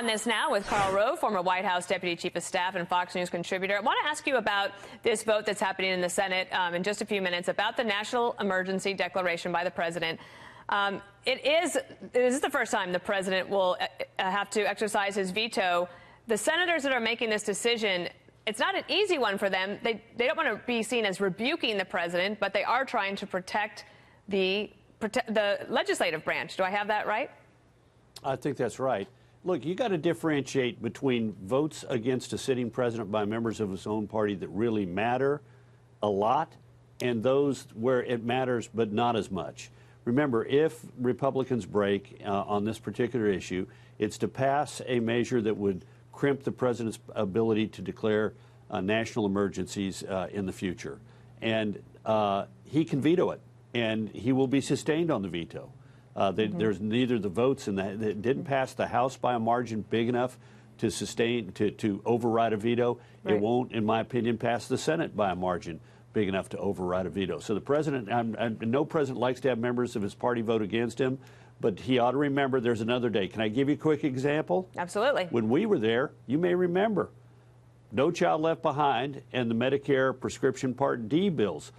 this now with Karl Rove, former White House Deputy Chief of Staff and Fox News contributor. I want to ask you about this vote that's happening in the Senate in just a few minutes about the national emergency declaration by the president. This is the first time the president will have to exercise his veto. The senators that are making this decision, it's not an easy one for them. They don't want to be seen as rebuking the president, but they are trying to protect the legislative branch. Do I have that right? I think that's right. Look, you got to differentiate between votes against a sitting president by members of his own party that really matter a lot and those where it matters but not as much. Remember, if Republicans break on this particular issue, it's to pass a measure that would crimp the president's ability to declare national emergencies in the future. And he can veto it, and he will be sustained on the veto. There's neither the votes, and it didn't pass the House by a margin big enough to sustain, to override a veto. Right. It won't, in my opinion, pass the Senate by a margin big enough to override a veto. So the president, no president likes to have members of his party vote against him, but he ought to remember there's another day. Can I give you a quick example? Absolutely. When we were there, you may remember, No Child Left Behind and the Medicare prescription Part D bills.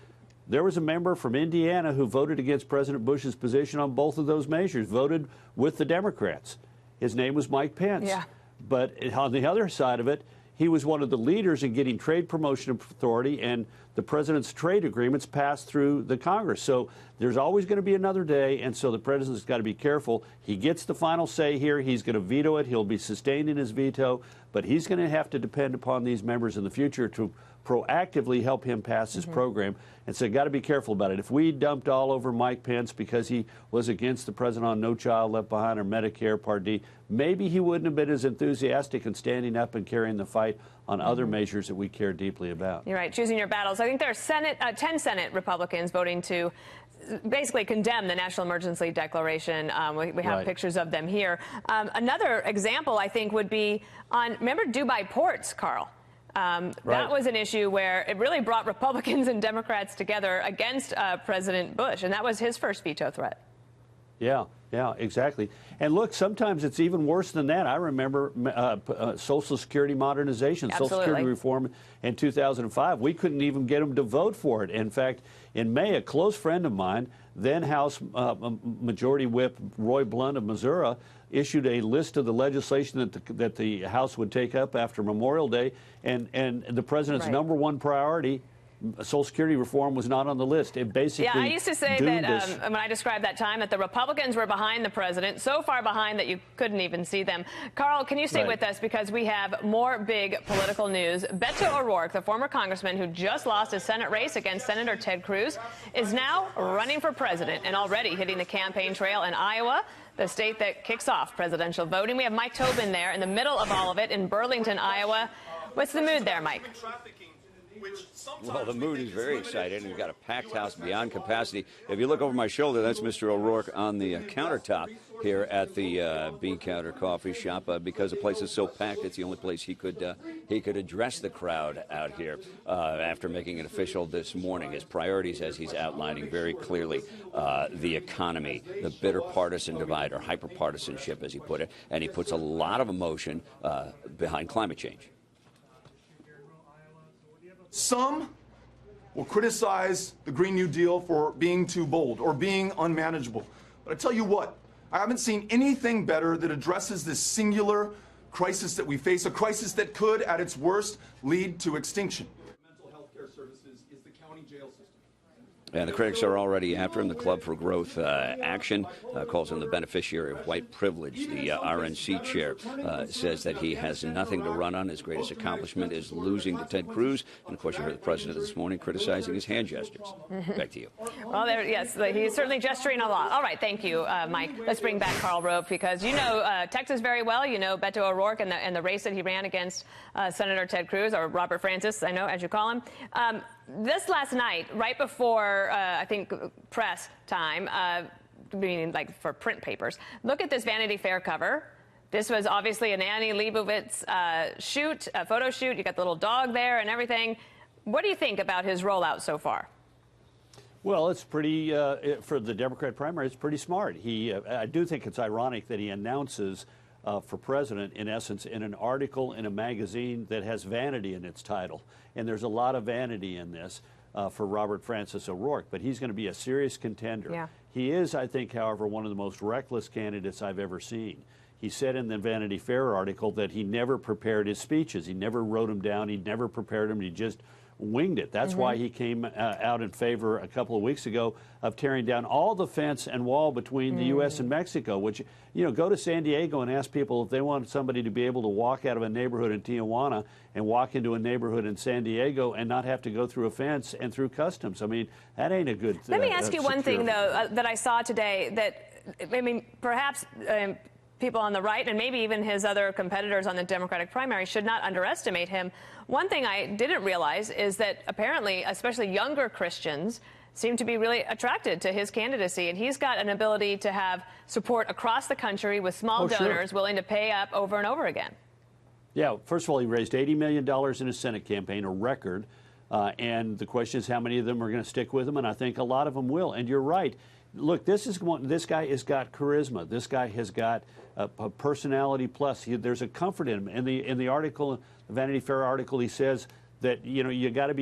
There was a member from Indiana who voted against President Bush's position on both of those measures, voted with the Democrats. His name was Mike Pence. Yeah. But on the other side of it, he was one of the leaders in getting trade promotion authority, and the president's trade agreements passed through the Congress. So there's always going to be another day, and so the president's got to be careful. He gets the final say here. He's going to veto it. He'll be sustained in his veto, but he's going to have to depend upon these members in the future to proactively help him pass his program. And so got to be careful about it. If we dumped all over Mike Pence because he was against the president on No Child Left Behind or Medicare Part D, maybe he wouldn't have been as enthusiastic in standing up and carrying the fight on other measures that we care deeply about. You're right, choosing your battles. I think there are 10 Senate Republicans voting to basically condemn the national emergency declaration. We have pictures of them here. Another example, I think, would be on, remember Dubai ports, Karl? That was an issue where it really brought Republicans and Democrats together against President Bush, and that was his first veto threat. Yeah, exactly. And look, sometimes it's even worse than that. I remember Social Security modernization, Absolutely. Social Security reform in 2005. We couldn't even get them to vote for it. In fact, in May, a close friend of mine, then House Majority Whip Roy Blunt of Missouri, issued a list of the legislation that the House would take up after Memorial Day, and the president's number one priority, Social Security reform, was not on the list. It basically I used to say that when I described that time that the Republicans were behind the president, so far behind that you couldn't even see them. Karl, can you stay with us because we have more big political news. Beto O'Rourke, the former congressman who just lost his Senate race against Senator Ted Cruz, is now running for president and already hitting the campaign trail in Iowa, the state that kicks off presidential voting. We have Mike Tobin there in the middle of all of it in Burlington, Iowa. What's the mood there, Mike? Well, the mood is very excited. We've got a packed house beyond capacity. If you look over my shoulder, that's Mr. O'Rourke on the countertop here at the Bean Counter Coffee Shop. Because the place is so packed, it's the only place he could address the crowd out here after making it official this morning. His priorities, as he's outlining very clearly, the economy, the bitter partisan divide, or hyperpartisanship, as he put it, and he puts a lot of emotion behind climate change. Some will criticize the Green New Deal for being too bold or being unmanageable. But I tell you what, I haven't seen anything better that addresses this singular crisis that we face, a crisis that could, at its worst, lead to extinction. Mental health care services is the county jail system. And the critics are already after him. The Club for Growth Action calls him the beneficiary of white privilege. The RNC chair says that he has nothing to run on. His greatest accomplishment is losing to Ted Cruz. And, of course, you heard the president this morning criticizing his hand gestures. Back to you. Well, yes, he's certainly gesturing a lot. All right, thank you, Mike. Let's bring back Karl Rove because you know Texas very well. You know Beto O'Rourke and the race that he ran against Senator Ted Cruz, or Robert Francis, I know, as you call him. This last night, right before, I think, press time, meaning like for print papers, look at this Vanity Fair cover. This was obviously an Annie Leibovitz photo shoot. You got the little dog there and everything. What do you think about his rollout so far? Well, it's pretty, for the Democrat primary, it's pretty smart. I do think it's ironic that he announces for president, in essence, in an article in a magazine that has vanity in its title. And there's a lot of vanity in this for Robert Francis O'Rourke, but he's going to be a serious contender. Yeah. He is, I think, however, one of the most reckless candidates I've ever seen. He said in the Vanity Fair article that he never prepared his speeches. He never wrote them down. He never prepared them. He just winged it. That's why he came out in favor a couple of weeks ago of tearing down all the fence and wall between the U.S. and Mexico, which, you know, go to San Diego and ask people if they want somebody to be able to walk out of a neighborhood in Tijuana and walk into a neighborhood in San Diego and not have to go through a fence and through customs. I mean, that ain't a good thing. Let me ask you one thing, though, that I saw today that, I mean, perhaps people on the right and maybe even his other competitors on the Democratic primary should not underestimate him. One thing I didn't realize is that apparently, especially younger Christians, seem to be really attracted to his candidacy. And he's got an ability to have support across the country with small donors willing to pay up over and over again. Yeah, first of all, he raised $80 million in his Senate campaign, a record. And the question is how many of them are going to stick with him, and I think a lot of them will. And you're right. Look, this guy has got charisma. This guy has got a personality plus. There's a comfort in him. In the article, the Vanity Fair article, he says that, you know, you got to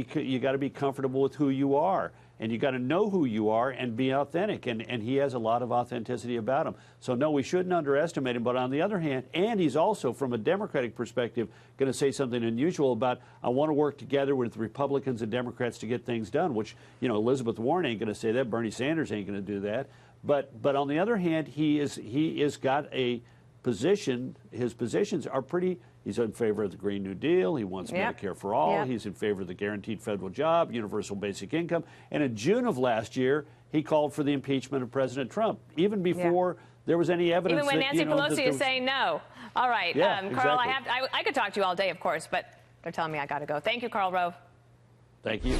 be comfortable with who you are, and you got to know who you are and be authentic. And he has a lot of authenticity about him. So no, we shouldn't underestimate him. But on the other hand, and he's also, from a Democratic perspective, going to say something unusual about, I want to work together with Republicans and Democrats to get things done, which, you know, Elizabeth Warren ain't going to say that. Bernie Sanders ain't going to do that. But on the other hand, he is got a position. His positions are pretty. He's in favor of the Green New Deal. He wants Medicare for all. He's in favor of the guaranteed federal job, universal basic income. And in June of last year, he called for the impeachment of President Trump, even before there was any evidence. Even when that, Nancy you know, Pelosi is saying no. All right, yeah, Karl, exactly. I could talk to you all day, of course, but they're telling me I got to go. Thank you, Karl Rove. Thank you.